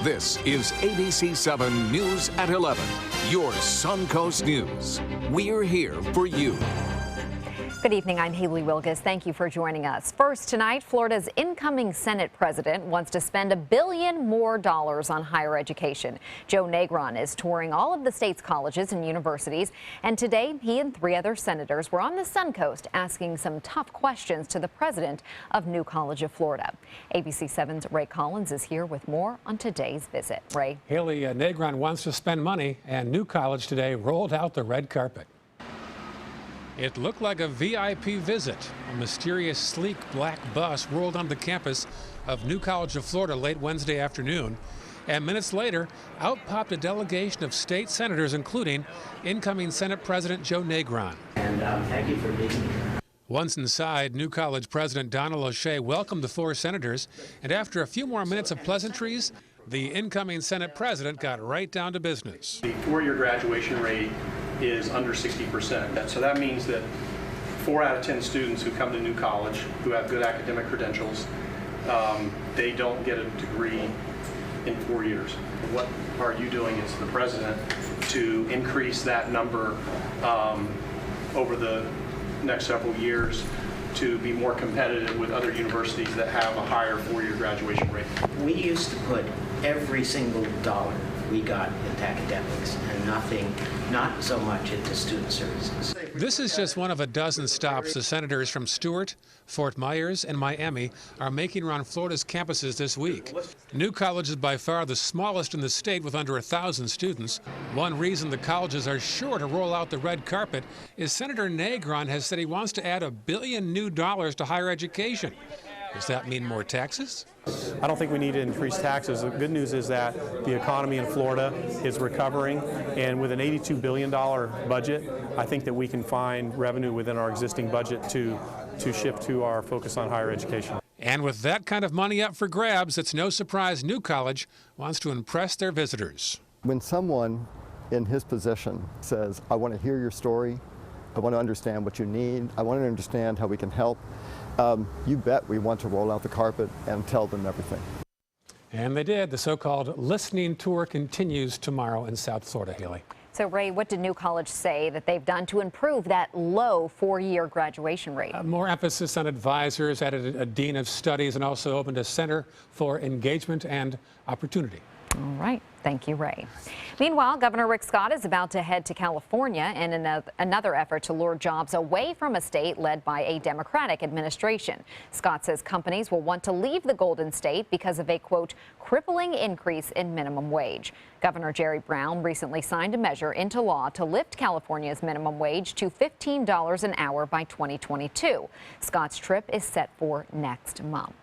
This is ABC 7 News at 11, your Suncoast News. We're here for you. Good evening, I'm Haley Wilgus. Thank you for joining us. First tonight, Florida's incoming Senate president wants to spend $1 billion more on higher education. Joe Negron is touring all of the state's colleges and universities, and today he and 3 other senators were on the Suncoast asking some tough questions to the president of New College of Florida. ABC 7's Ray Collins is here with more on today's visit. Ray. Haley, Negron wants to spend money, and New College today rolled out the red carpet. It looked like a VIP visit. A mysterious, sleek black bus rolled onto the campus of New College of Florida late Wednesday afternoon. And minutes later, out popped a delegation of state senators, including incoming Senate President Joe Negron. And thank you for being here. Once inside, New College President Donald O'Shea welcomed the 4 senators, and after a few more minutes of pleasantries, the incoming Senate President got right down to business. The 4-year graduation rate is under 60%. So that means that 4 out of 10 students who come to New College who have good academic credentials, they don't get a degree in 4 years. What are you doing as the president to increase that number over the next several years to be more competitive with other universities that have a higher 4-year graduation rate? We used to put every single dollar we got into academics and nothing, not so much into student services. This is just one of a dozen stops the senators from Stuart, Fort Myers, and Miami are making around Florida's campuses this week. New College is by far the smallest in the state with under 1,000 students. One reason the colleges are sure to roll out the red carpet is Senator Negron has said he wants to add $1 billion new to higher education. Does that mean more taxes? I don't think we need to increase taxes. The good news is that the economy in Florida is recovering, and with an $82 billion budget, I think that we can find revenue within our existing budget to shift to our focus on higher education. And with that kind of money up for grabs, it's no surprise New College wants to impress their visitors. When someone in his position says, I want to hear your story, I want to understand what you need, I want to understand how we can help, you bet we want to roll out the carpet and tell them everything. And they did. The so-called listening tour continues tomorrow in South Florida, Haley. So, Ray, what did New College say that they've done to improve that low 4-year graduation rate? More emphasis on advisors, added a dean of studies, and also opened a center for engagement and opportunity. All right. Thank you, Ray. Meanwhile, Governor Rick Scott is about to head to California in another effort to lure jobs away from a state led by a Democratic administration. Scott says companies will want to leave the Golden State because of a, quote, crippling increase in minimum wage. Governor Jerry Brown recently signed a measure into law to lift California's minimum wage to $15 an hour by 2022. Scott's trip is set for next month.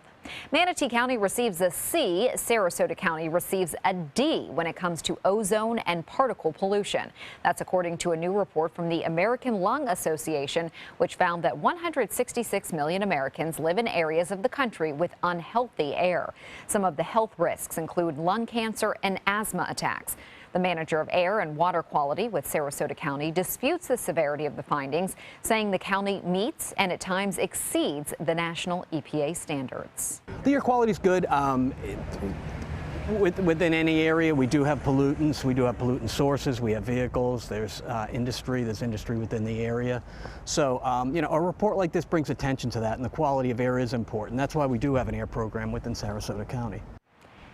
Manatee County receives a C. Sarasota County receives a D when it comes to ozone and particle pollution. That's according to a new report from the American Lung Association, which found that 166 million Americans live in areas of the country with unhealthy air. Some of the health risks include lung cancer and asthma attacks. The manager of air and water quality with Sarasota County disputes the severity of the findings, saying the county meets and at times exceeds the national EPA standards. The air quality is good. Within any area, we do have pollutants. We do have pollutant sources. We have vehicles. There's industry. There's industry within the area. So, a report like this brings attention to that, and the quality of air is important. That's why we do have an air program within Sarasota County.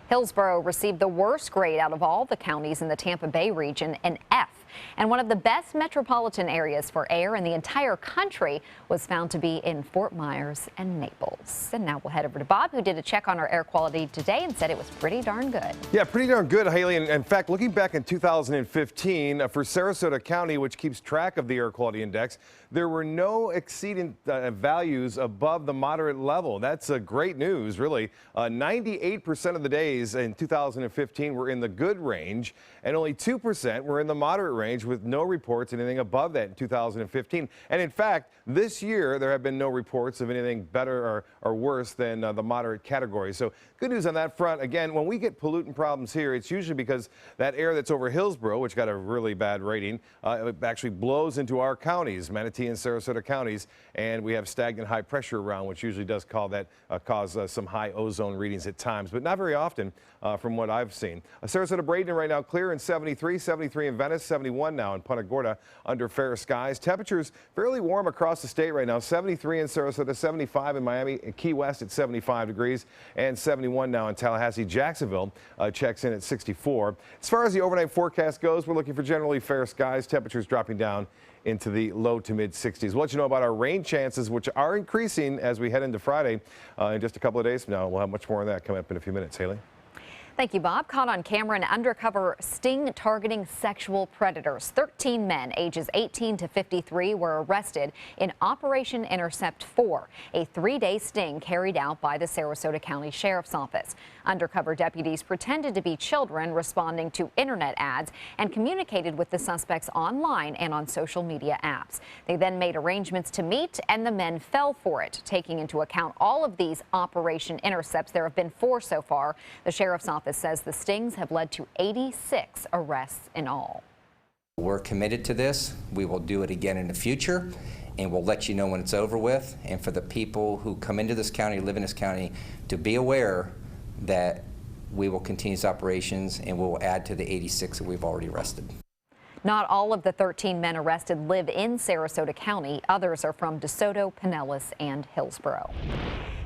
Hillsborough received the worst grade out of all the counties in the Tampa Bay region, an F. And one of the best metropolitan areas for air in the entire country was found to be in Fort Myers and Naples. And now we'll head over to Bob, who did a check on our air quality today and said it was pretty darn good. Yeah, pretty darn good, Haley. And in fact, looking back in 2015, for Sarasota County, which keeps track of the air quality index, there were no exceeding values above the moderate level. That's great news, really. 98% of the days in 2015 were in the good range, and only 2% were in the moderate range, with no reports of anything above that in 2015. And in fact, this year there have been no reports of anything better or worse than the moderate category. So good news on that front. Again, when we get pollutant problems here, it's usually because that air that's over Hillsborough, which got a really bad rating, it actually blows into our counties, Manatee and Sarasota counties, and we have stagnant high pressure around, which usually does cause some high ozone readings at times, but not very often. again from what I've seen. Sarasota Bradenton right now clear in 73, 73 in Venice, 71 now in Punta Gorda under fair skies. Temperatures fairly warm across the state right now. 73 in Sarasota, 75 in Miami, and Key West at 75 degrees, and 71 now in Tallahassee. Jacksonville checks in at 64. As far as the overnight forecast goes, we're looking for generally fair skies. Temperatures dropping down into the low to mid 60s. We'll let you know about our rain chances, which are increasing as we head into Friday. In just a couple of days from now, we'll have much more on that coming up in a few minutes. Haley? Thank you, Bob. Caught on camera, an undercover sting targeting sexual predators. 13 men ages 18 to 53 were arrested in Operation Intercept 4, a 3-day sting carried out by the Sarasota County Sheriff's Office. Undercover deputies pretended to be children responding to internet ads and communicated with the suspects online and on social media apps. They then made arrangements to meet, and the men fell for it. Taking into account all of these Operation Intercepts, there have been 4 so far. The Sheriff's Office says the stings have led to 86 arrests in all. We're committed to this. We will do it again in the future, and we'll let you know when it's over with. And for the people who come into this county, live in this county, to be aware that we will continue these operations and we'll add to the 86 that we've already arrested. Not all of the 13 men arrested live in Sarasota County. Others are from DeSoto, Pinellas, and Hillsborough.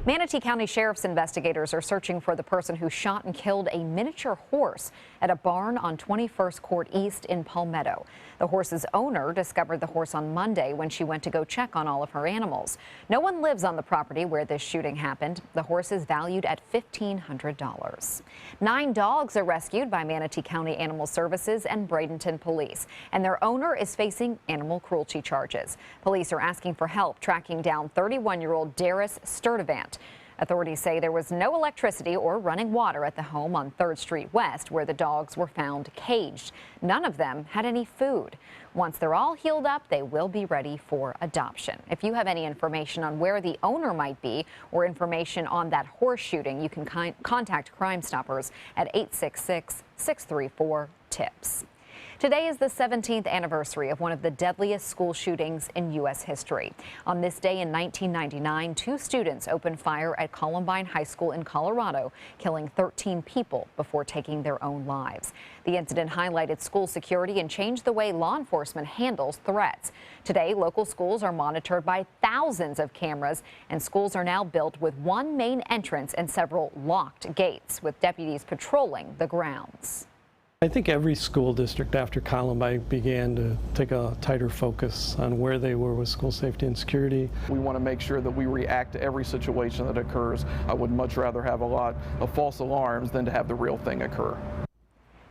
Manatee County Sheriff's investigators are searching for the person who shot and killed a miniature horse at a barn on 21st Court East in Palmetto. The horse's owner discovered the horse on Monday when she went to go check on all of her animals. No one lives on the property where this shooting happened. The horse is valued at $1,500. 9 dogs are rescued by Manatee County Animal Services and Bradenton Police, and their owner is facing animal cruelty charges. Police are asking for help tracking down 31-year-old Darius Sturdivant. Authorities say there was no electricity or running water at the home on 3rd Street West where the dogs were found caged. None of them had any food. Once they're all healed up, they will be ready for adoption. If you have any information on where the owner might be or information on that horse shooting, you can contact Crime Stoppers at 866-634-TIPS. Today is the 17th anniversary of one of the deadliest school shootings in U.S. history. On this day in 1999, 2 students opened fire at Columbine High School in Colorado, killing 13 people before taking their own lives. The incident highlighted school security and changed the way law enforcement handles threats. Today, local schools are monitored by thousands of cameras, and schools are now built with one main entrance and several locked gates, with deputies patrolling the grounds. I think every school district after Columbine began to take a tighter focus on where they were with school safety and security. We want to make sure that we react to every situation that occurs. I would much rather have a lot of false alarms than to have the real thing occur.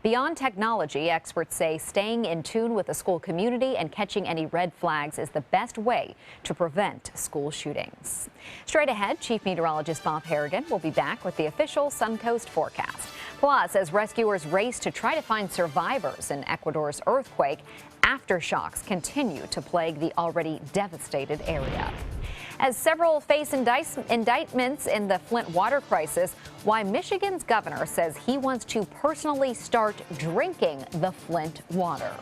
Beyond technology, experts say staying in tune with the school community and catching any red flags is the best way to prevent school shootings. Straight ahead, Chief Meteorologist Bob Harrigan will be back with the official Suncoast forecast. Plus, as rescuers race to try to find survivors in Ecuador's earthquake, aftershocks continue to plague the already devastated area. As several face indictments in the Flint water crisis, why Michigan's governor says he wants to personally start drinking the Flint water.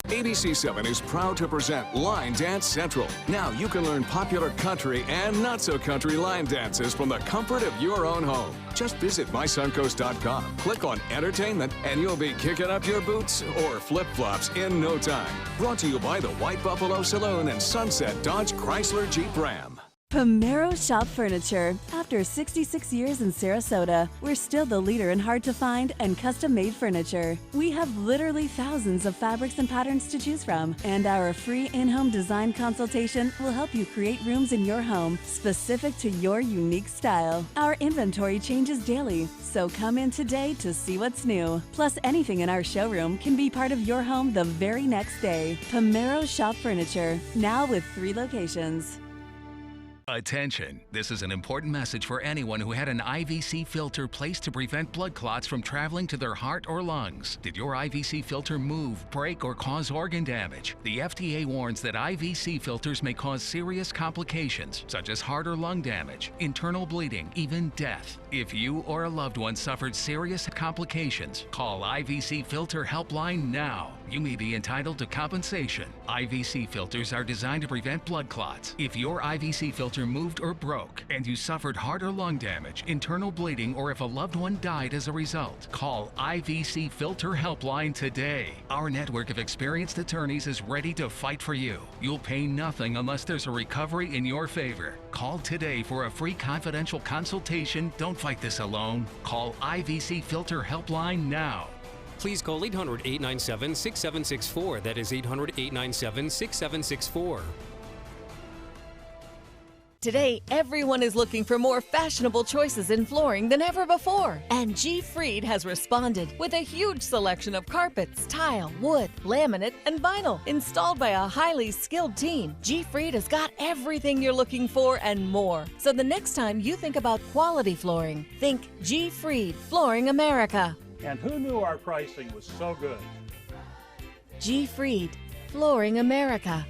ABC 7 is proud to present Line Dance Central. Now you can learn popular country and not so country line dances from the comfort of your own home. Just visit mysuncoast.com, click on Entertainment, and you'll be kicking up your boots or flip-flops in no time. Brought to you by the White Buffalo Saloon and Sunset Dodge Chrysler Jeep Ram. Pomero Shop Furniture. After 66 years in Sarasota, we're still the leader in hard-to-find and custom-made furniture. We have literally thousands of fabrics and patterns to choose from, and our free in-home design consultation will help you create rooms in your home specific to your unique style. Our inventory changes daily, so come in today to see what's new. Plus, anything in our showroom can be part of your home the very next day. Pomero Shop Furniture, now with 3 locations. Attention, this is an important message for anyone who had an IVC filter placed to prevent blood clots from traveling to their heart or lungs. Did your IVC filter move, break, or cause organ damage? The FDA warns that IVC filters may cause serious complications, such as heart or lung damage, internal bleeding, even death. If you or a loved one suffered serious complications, call IVC Filter Helpline now. you may be entitled to compensation. IVC filters are designed to prevent blood clots. If your IVC filter moved or broke and you suffered heart or lung damage, internal bleeding, or if a loved one died as a result, call IVC Filter Helpline today. Our network of experienced attorneys is ready to fight for you. You'll pay nothing unless there's a recovery in your favor. Call today for a free confidential consultation. Don't fight this alone. Call IVC Filter Helpline now. Please call 800-897-6764. That is 800-897-6764. Today, everyone is looking for more fashionable choices in flooring than ever before. And G. Fried has responded with a huge selection of carpets, tile, wood, laminate, and vinyl. Installed by a highly skilled team, G. Fried has got everything you're looking for and more. So the next time you think about quality flooring, think G. Fried Flooring America. And who knew our pricing was so good? G. Fried Flooring America.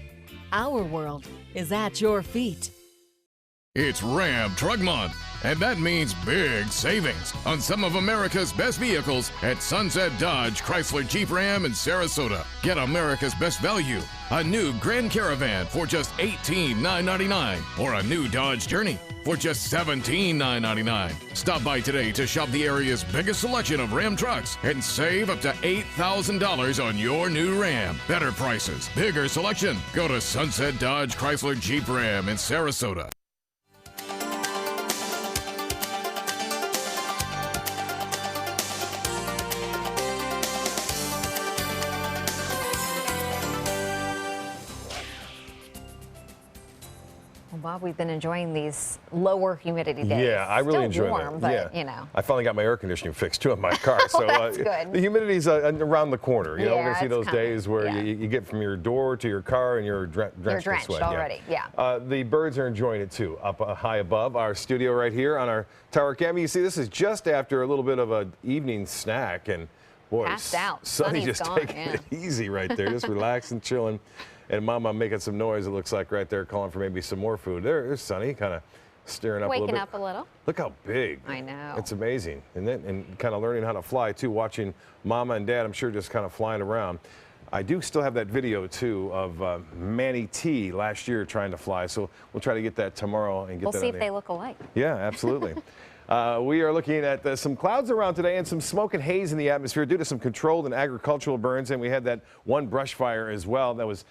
Our world is at your feet. It's Ram Truck Month, and that means big savings on some of America's best vehicles at Sunset Dodge, Chrysler, Jeep, Ram, and Sarasota. Get America's best value. A new Grand Caravan for just $18,999 or a new Dodge Journey for just $17,999. Stop by today to shop the area's biggest selection of Ram trucks and save up to $8,000 on your new Ram. Better prices, bigger selection. Go to Sunset Dodge, Chrysler, Jeep, Ram in Sarasota. Bob, we've been enjoying these lower humidity days. Yeah, I really enjoy warm, that. But, you know. I finally got my air conditioning fixed too in my car. So that's good. The humidity's around the corner. You know, we're going to see it's those coming. days where you get from your door to your car and you're drenched in sweat. already. Yeah. The birds are enjoying it too, up high above our studio right here on our tower cam. You see, this is just after a little bit of an evening snack, and boy, Passed out. Sunny Sunny's just gone, taking yeah. it easy right there, just relaxing, chilling. And Mama making some noise, it looks like, right there, calling for maybe some more food. There's Sunny, kind of stirring up a little bit. Waking up a little. Look how big. I know. It's amazing. And kind of learning how to fly, too, watching Mama and Dad, I'm sure, just kind of flying around. I do still have that video, too, of Manny T last year trying to fly. So we'll try to get that tomorrow and get We'll that see on if the- they look alike. Yeah, absolutely. We are looking at some clouds around today and some smoke and haze in the atmosphere due to some controlled and agricultural burns. And we had that one brush fire as well that was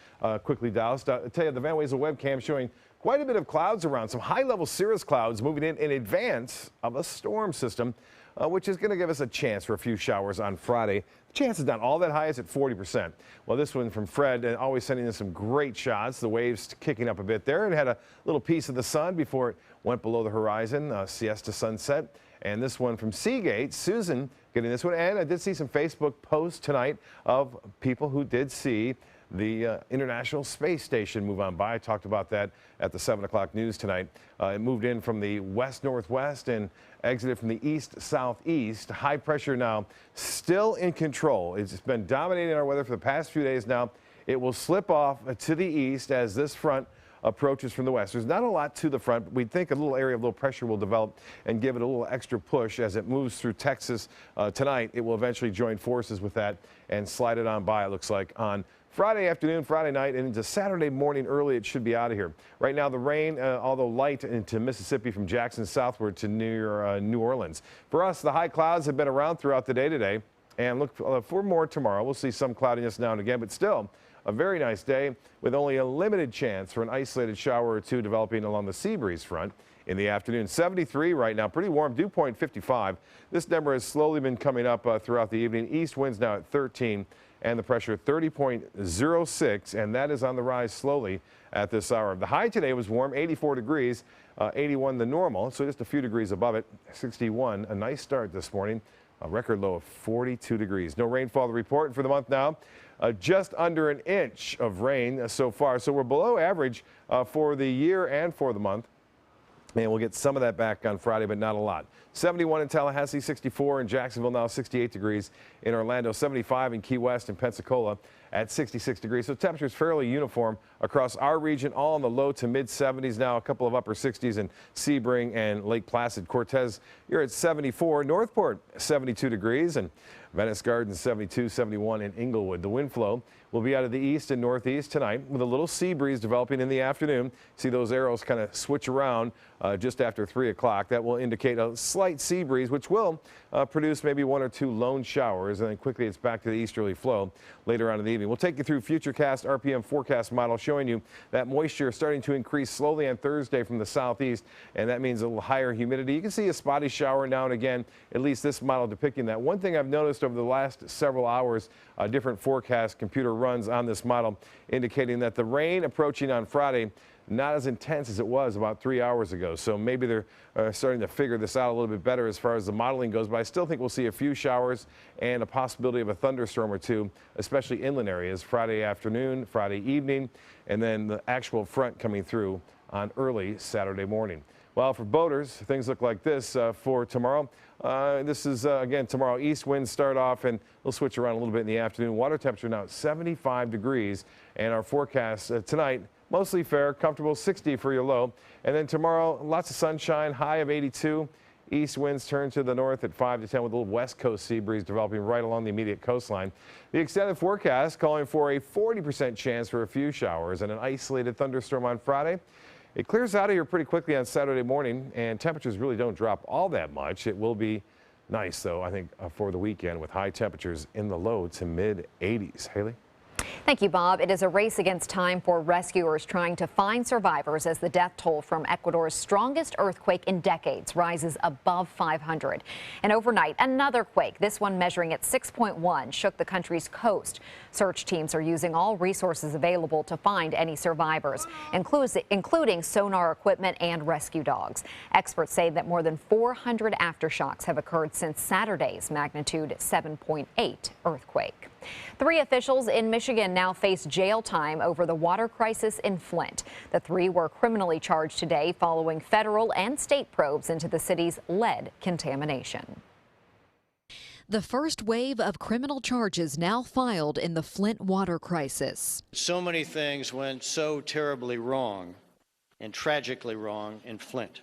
quickly doused. I'll tell you, the Van Wezel webcam showing quite a bit of clouds around, some high-level cirrus clouds moving in advance of a storm system, which is going to give us a chance for a few showers on Friday. The chance is not all that high, it's at 40%. Well, this one from Fred, always sending us some great shots. The waves kicking up a bit there, and had a little piece of the sun before it went below the horizon, siesta sunset. And this one from Seagate, Susan getting this one. And I did see some Facebook posts tonight of people who did see the International Space Station move on by. I talked about that at the 7 o'clock news tonight. It moved in from the west-northwest and exited from the east-southeast. High pressure now still in control. It's been dominating our weather for the past few days now. It will slip off to the east as this front approaches from the west. There's not a lot to the front, but we think a little area of low pressure will develop and give it a little extra push as it moves through Texas tonight. It will eventually join forces with that and slide it on by, it looks like, on Friday afternoon, Friday night, and into Saturday morning early. It should be out of here. Right now, the rain, although light, into Mississippi from Jackson southward to near New Orleans. For us, the high clouds have been around throughout the day today, and look for more tomorrow. We'll see some cloudiness now and again, but still a very nice day with only a limited chance for an isolated shower or two developing along the sea breeze front. In the afternoon, 73 right now, pretty warm, dew point 55. This number has slowly been coming up throughout the evening. East winds now at 13 and the pressure 30.06, and that is on the rise slowly at this hour. The high today was warm, 84 degrees, 81 the normal, so just a few degrees above it, 61. A nice start this morning, a record low of 42 degrees. No rainfall to report for the month now. Just under an inch of rain so far, so we're below average for the year and for the month. And we'll get some of that back on Friday, but not a lot. 71 in Tallahassee, 64 in Jacksonville, now 68 degrees in Orlando, 75 in Key West and Pensacola at 66 degrees. So temperatures fairly uniform across our region, all in the low to mid 70s now, a couple of upper 60s in Sebring and Lake Placid. Cortez, you're at 74. Northport, 72 degrees, and Venice Gardens, 72, 71 in Inglewood. The wind flow will be out of the east and northeast tonight with a little sea breeze developing in the afternoon. See those arrows kind of switch around just after 3 o'clock. That will indicate a slight sea breeze, which will produce maybe 1 or 2 lone showers, and then quickly it's back to the easterly flow later on in the evening. We'll take you through Futurecast RPM forecast model showing you that moisture starting to increase slowly on Thursday from the southeast, and that means a little higher humidity. You can see a spotty shower now and again, at least this model depicting that. One thing I've noticed over the last several hours, different forecast computer runs on this model indicating that the rain approaching on Friday not as intense as it was about 3 hours ago. So maybe they're starting to figure this out a little bit better as far as the modeling goes. But I still think we'll see a few showers and a possibility of a thunderstorm or two, especially inland areas, Friday afternoon, Friday evening, and then the actual front coming through on early Saturday morning. Well, for boaters, things look like this for tomorrow. This is, again, tomorrow. East winds start off and they'll switch around a little bit in the afternoon. Water temperature now at 75 degrees. And our forecast tonight, mostly fair, comfortable, 60 for your low. And then tomorrow, lots of sunshine, high of 82. East winds turn to the north at 5 to 10 with a little west coast sea breeze developing right along the immediate coastline. The extended forecast calling for a 40% chance for a few showers and an isolated thunderstorm on Friday. It clears out of here pretty quickly on Saturday morning, and temperatures really don't drop all that much. It will be nice, though, I think, for the weekend with high temperatures in the low to mid 80s. Haley? Thank you, Bob. It is a race against time for rescuers trying to find survivors as the death toll from Ecuador's strongest earthquake in decades rises above 500. And overnight, another quake, this one measuring at 6.1, shook the country's coast. Search teams are using all resources available to find any survivors, including sonar equipment and rescue dogs. Experts say that more than 400 aftershocks have occurred since Saturday's magnitude 7.8 earthquake. 3 officials in Michigan now face jail time over the water crisis in Flint. The 3 were criminally charged today following federal and state probes into the city's lead contamination. The first wave of criminal charges now filed in the Flint water crisis. So many things went so terribly wrong and tragically wrong in Flint.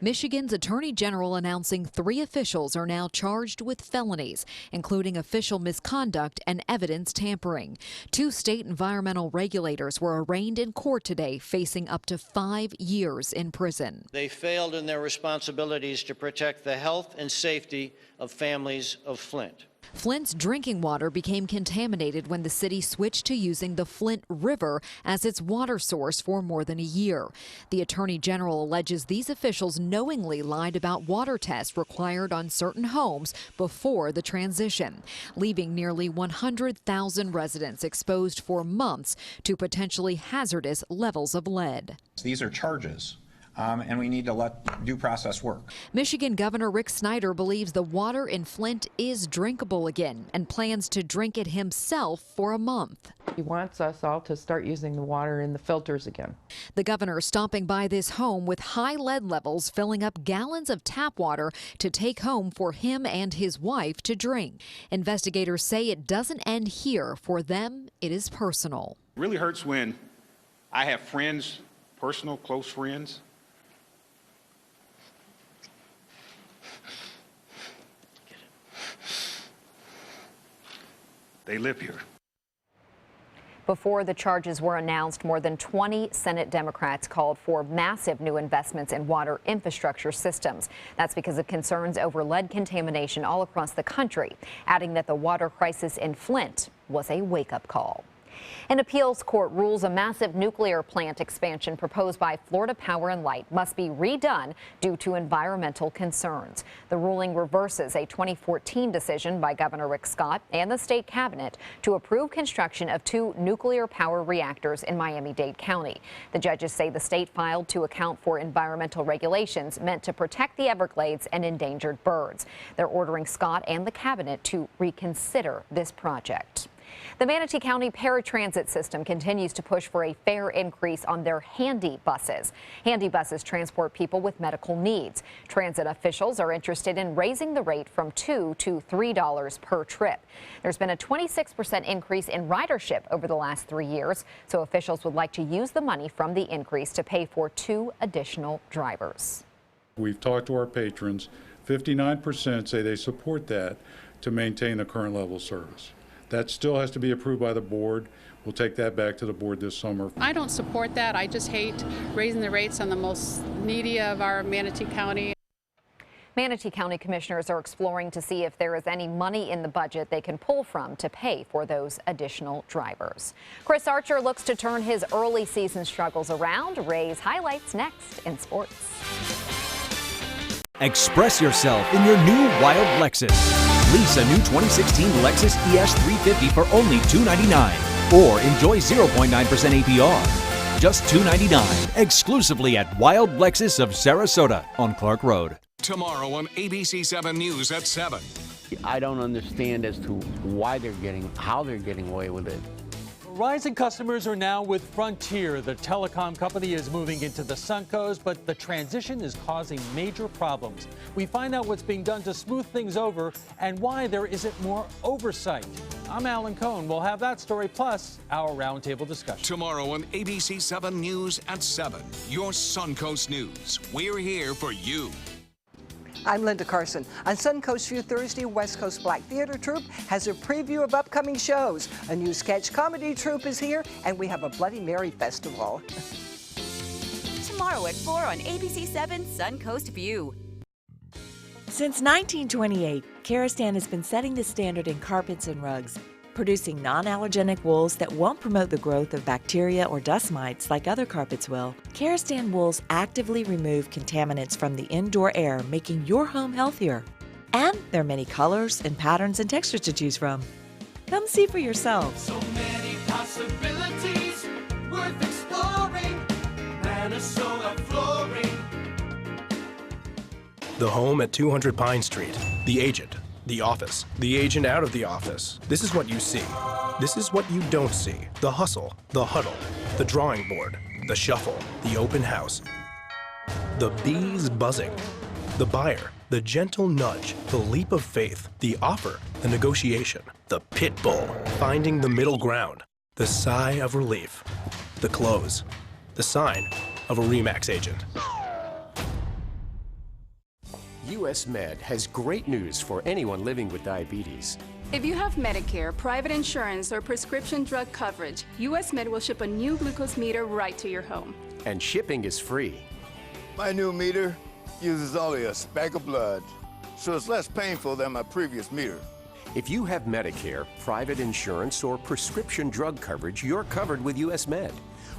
Michigan's Attorney General announcing 3 officials are now charged with felonies, including official misconduct and evidence tampering. 2 state environmental regulators were arraigned in court today, facing up to 5 years in prison. They failed in their responsibilities to protect the health and safety of families of Flint. Flint's drinking water became contaminated when the city switched to using the Flint River as its water source for more than a year. The Attorney General alleges these officials knowingly lied about water tests required on certain homes before the transition, leaving nearly 100,000 residents exposed for months to potentially hazardous levels of lead. These are charges. And we need to let due process work. Michigan Governor Rick Snyder believes the water in Flint is drinkable again and plans to drink it himself for a month. He wants us all to start using the water in the filters again. The governor stopping by this home with high lead levels, filling up gallons of tap water to take home for him and his wife to drink. Investigators say it doesn't end here. For them, it is personal. It really hurts when I have friends, personal, close friends, they live here. Before the charges were announced, more than 20 Senate Democrats called for massive new investments in water infrastructure systems. That's because of concerns over lead contamination all across the country, adding that the water crisis in Flint was a wake-up call. An appeals court rules a massive nuclear plant expansion proposed by Florida Power and Light must be redone due to environmental concerns. The ruling reverses a 2014 decision by Governor Rick Scott and the state cabinet to approve construction of 2 nuclear power reactors in Miami-Dade County. The judges say the state filed to account for environmental regulations meant to protect the Everglades and endangered birds. They're ordering Scott and the cabinet to reconsider this project. The Manatee County Paratransit System continues to push for a fare increase on their Handy buses. Handy buses transport people with medical needs. Transit officials are interested in raising the rate from $2 to $3 per trip. There's been a 26% increase in ridership over the last 3 years, so officials would like to use the money from the increase to pay for 2 additional drivers. We've talked to our patrons. 59% say they support that to maintain the current level of service. That still has to be approved by the board. We'll take that back to the board this summer. I don't support that. I just hate raising the rates on the most needy of our Manatee County. Manatee County commissioners are exploring to see if there is any money in the budget they can pull from to pay for those additional drivers. Chris Archer looks to turn his early season struggles around. Ray's highlights next in sports. Express yourself in your new Wild Lexus. Lease a new 2016 Lexus ES 350 for only $299 or enjoy 0.9% APR. Just $299 exclusively at Wild Lexus of Sarasota on Clark Road. Tomorrow on ABC 7 News at 7. I don't understand as to how they're getting away with it. Rising customers are now with Frontier. The telecom company is moving into the Suncoast, but the transition is causing major problems. We find out what's being done to smooth things over and why there isn't more oversight. I'm Alan Cohn. We'll have that story plus our roundtable discussion. Tomorrow on ABC 7 News at 7. Your Suncoast News. We're here for you. I'm Linda Carson. On Suncoast View Thursday, West Coast Black Theater Troupe has a preview of upcoming shows. A new sketch comedy troupe is here, and we have a Bloody Mary festival. Tomorrow at 4 on ABC 7 Suncoast View. Since 1928, Karastan has been setting the standard in carpets and rugs, producing non-allergenic wools that won't promote the growth of bacteria or dust mites like other carpets will. Karastan wools actively remove contaminants from the indoor air, making your home healthier. And there are many colors and patterns and textures to choose from. Come see for yourself. So many possibilities worth exploring. Minnesota Flooring. The home at 200 Pine Street. The agent. The office. The agent out of the office. This is what you see. This is what you don't see. The hustle, the huddle, the drawing board, the shuffle, the open house. The bees buzzing. The buyer, the gentle nudge, the leap of faith, the offer, the negotiation, the pit bull, finding the middle ground, the sigh of relief, the close, the sign of a RE/MAX agent. US Med has great news for anyone living with diabetes. If you have Medicare, private insurance, or prescription drug coverage, US Med will ship a new glucose meter right to your home. And shipping is free. My new meter uses only a speck of blood, so it's less painful than my previous meter. If you have Medicare, private insurance, or prescription drug coverage, you're covered with US Med.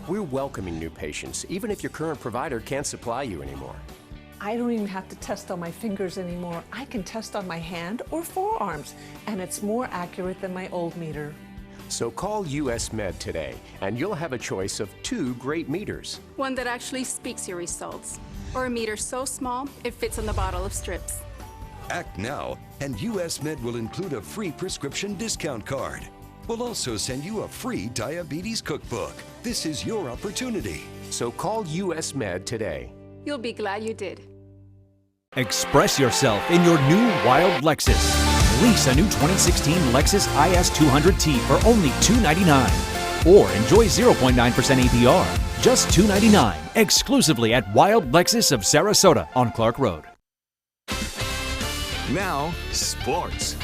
We're welcoming new patients, even if your current provider can't supply you anymore. I don't even have to test on my fingers anymore. I can test on my hand or forearms, and it's more accurate than my old meter. So call US Med today, and you'll have a choice of 2 great meters. One that actually speaks your results, or a meter so small it fits on the bottle of strips. Act now, and US Med will include a free prescription discount card. We'll also send you a free diabetes cookbook. This is your opportunity. So call US Med today. You'll be glad you did. Express yourself in your new Wild Lexus. Lease a new 2016 Lexus IS 200T for only $299 or enjoy 0.9% APR. Just $299 exclusively at Wild Lexus of Sarasota on Clark Road. Now, sports.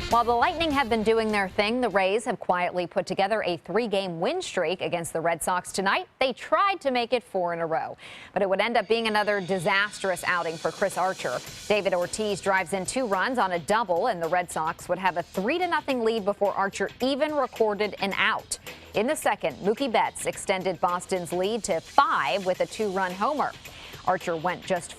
While the Lightning have been doing their thing, the Rays have quietly put together a 3-game win streak against the Red Sox tonight. They tried to make it 4 in a row, but it would end up being another disastrous outing for Chris Archer. David Ortiz drives in 2 runs on a double, and the Red Sox would have a 3-0 lead before Archer even recorded an out. In the second, Mookie Betts extended Boston's lead to 5 with a 2-run homer. Archer went just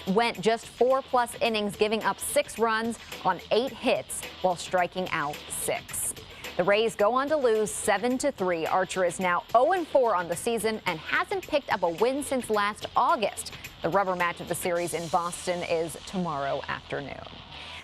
4+ innings, giving up 6 runs on 8 hits while striking out 6. The Rays go on to lose 7-3. Archer is now 0-4 on the season and hasn't picked up a win since last August. The rubber match of the series in Boston is tomorrow afternoon.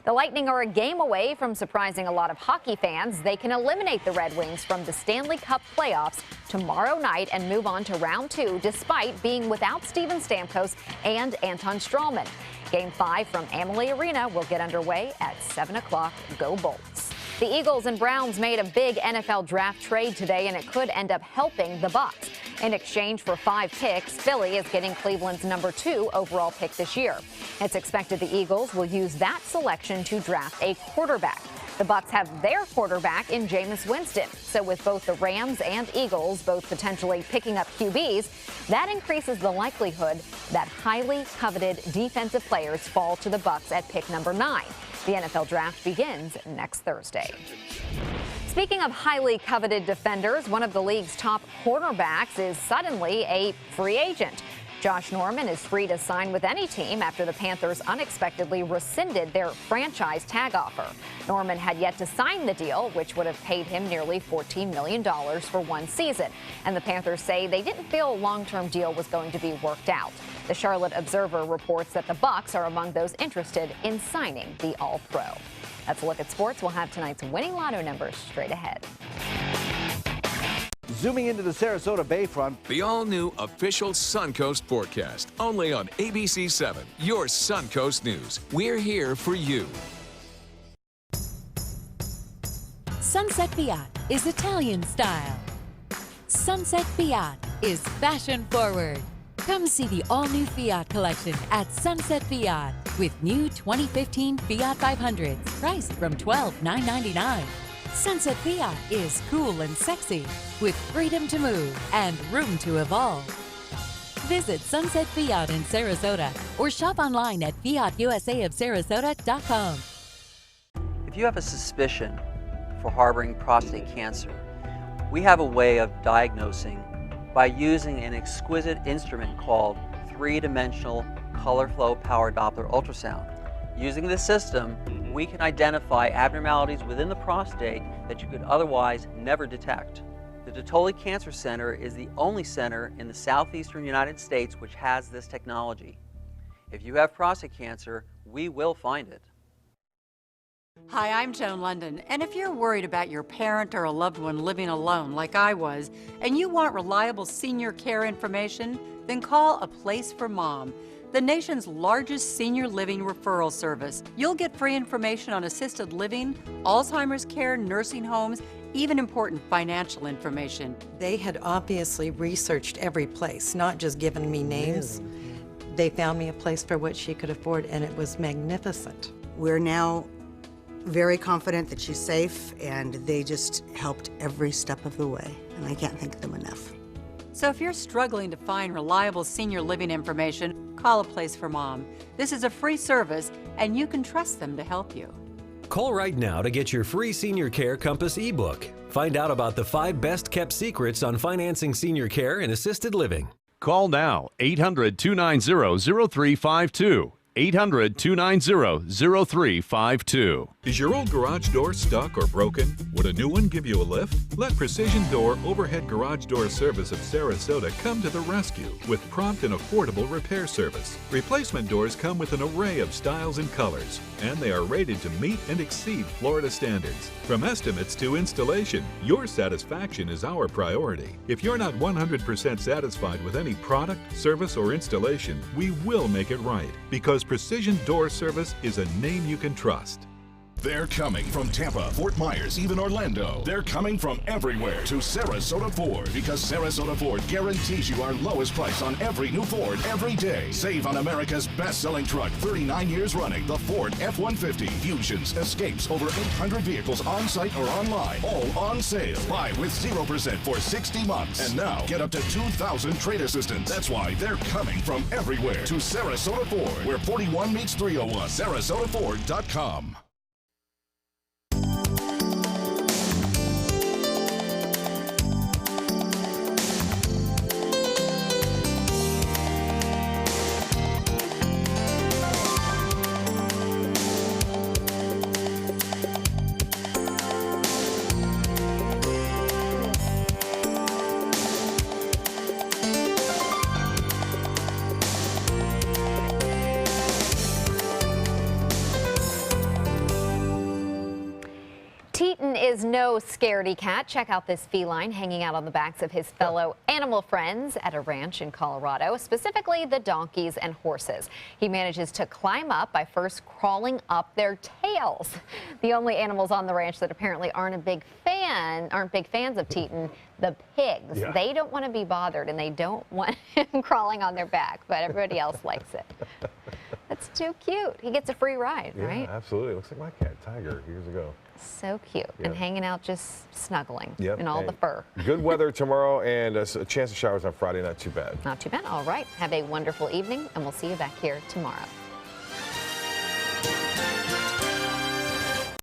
The Lightning are a game away from surprising a lot of hockey fans. They can eliminate the Red Wings from the Stanley Cup playoffs tomorrow night and move on to round 2 despite being without Steven Stamkos and Anton Strawman. Game 5 from Amalie Arena will get underway at 7 o'clock. Go Bolts. The Eagles and Browns made a big NFL draft trade today, and it could end up helping the Bucs. In exchange for 5 picks, Philly is getting Cleveland's number 2 overall pick this year. It's expected the Eagles will use that selection to draft a quarterback. The Bucs have their quarterback in Jameis Winston. So with both the Rams and Eagles both potentially picking up QBs, that increases the likelihood that highly coveted defensive players fall to the Bucs at pick number 9. The NFL draft begins next Thursday. Speaking of highly coveted defenders, one of the league's top cornerbacks is suddenly a free agent. Josh Norman is free to sign with any team after the Panthers unexpectedly rescinded their franchise tag offer. Norman had yet to sign the deal, which would have paid him nearly $14 million for 1 season. And the Panthers say they didn't feel a long-term deal was going to be worked out. The Charlotte Observer reports that the Bucs are among those interested in signing the All-Pro. That's a look at sports. We'll have tonight's winning lotto numbers straight ahead. Zooming into the Sarasota Bayfront. The all-new official Suncoast forecast, only on ABC 7, your Suncoast News. We're here for you. Sunset Fiat is Italian style. Sunset Fiat is fashion forward. Come see the all-new Fiat collection at Sunset Fiat with new 2015 Fiat 500s priced from $12,999. Sunset Fiat is cool and sexy with freedom to move and room to evolve. Visit Sunset Fiat in Sarasota or shop online at fiatusaofsarasota.com. If you have a suspicion for harboring prostate cancer, we have a way of diagnosing by using an exquisite instrument called 3-dimensional color flow power Doppler ultrasound. Using this system, we can identify abnormalities within the prostate that you could otherwise never detect. The Dottoli Cancer Center is the only center in the southeastern United States which has this technology. If you have prostate cancer, we will find it. Hi, I'm Joan London, and if you're worried about your parent or a loved one living alone like I was, and you want reliable senior care information, then call A Place for Mom, the nation's largest senior living referral service. You'll get free information on assisted living, Alzheimer's care, nursing homes, even important financial information. They had obviously researched every place, not just given me names. They found me a place for what she could afford, and it was magnificent. We're now very confident that she's safe, and they just helped every step of the way, and I can't thank them enough. So if you're struggling to find reliable senior living information, call A Place for Mom. This is a free service, and you can trust them to help you. Call right now to get your free Senior Care Compass ebook. Find out about the 5 best-kept secrets on financing senior care and assisted living. Call now, 800-290-0352. 800-290-0352. Is your old garage door stuck or broken? Would a new one give you a lift? Let Precision Door Overhead Garage Door Service of Sarasota come to the rescue with prompt and affordable repair service. Replacement doors come with an array of styles and colors, and they are rated to meet and exceed Florida standards. From estimates to installation, your satisfaction is our priority. If you're not 100% satisfied with any product, service, or installation, we will make it right, because Precision Door Service is a name you can trust. They're coming from Tampa, Fort Myers, even Orlando. They're coming from everywhere to Sarasota Ford, because Sarasota Ford guarantees you our lowest price on every new Ford every day. Save on America's best-selling truck, 39 years running, the Ford F-150, Fusions, Escapes, over 800 vehicles on-site or online, all on sale. Buy with 0% for 60 months. And now, get up to $2,000 trade assistance. That's why they're coming from everywhere to Sarasota Ford, where 41 meets 301. SarasotaFord.com. Teton is no scaredy cat. Check out this feline hanging out on the backs of his fellow animal friends at a ranch in Colorado, specifically the donkeys and horses. He manages to climb up by first crawling up their tails. The only animals on the ranch that apparently aren't big fans of Teton, the pigs. Yeah. They don't want to be bothered and they don't want him crawling on their back, but everybody else likes it. That's too cute. He gets a free ride, right? Yeah, absolutely. Looks like my cat, Tiger, years ago. So cute. Yeah. And hanging out just snuggling Yep. in all the fur. Good weather tomorrow and a chance of showers on Friday. Not too bad. Not too bad. All right. Have a wonderful evening, and we'll see you back here tomorrow.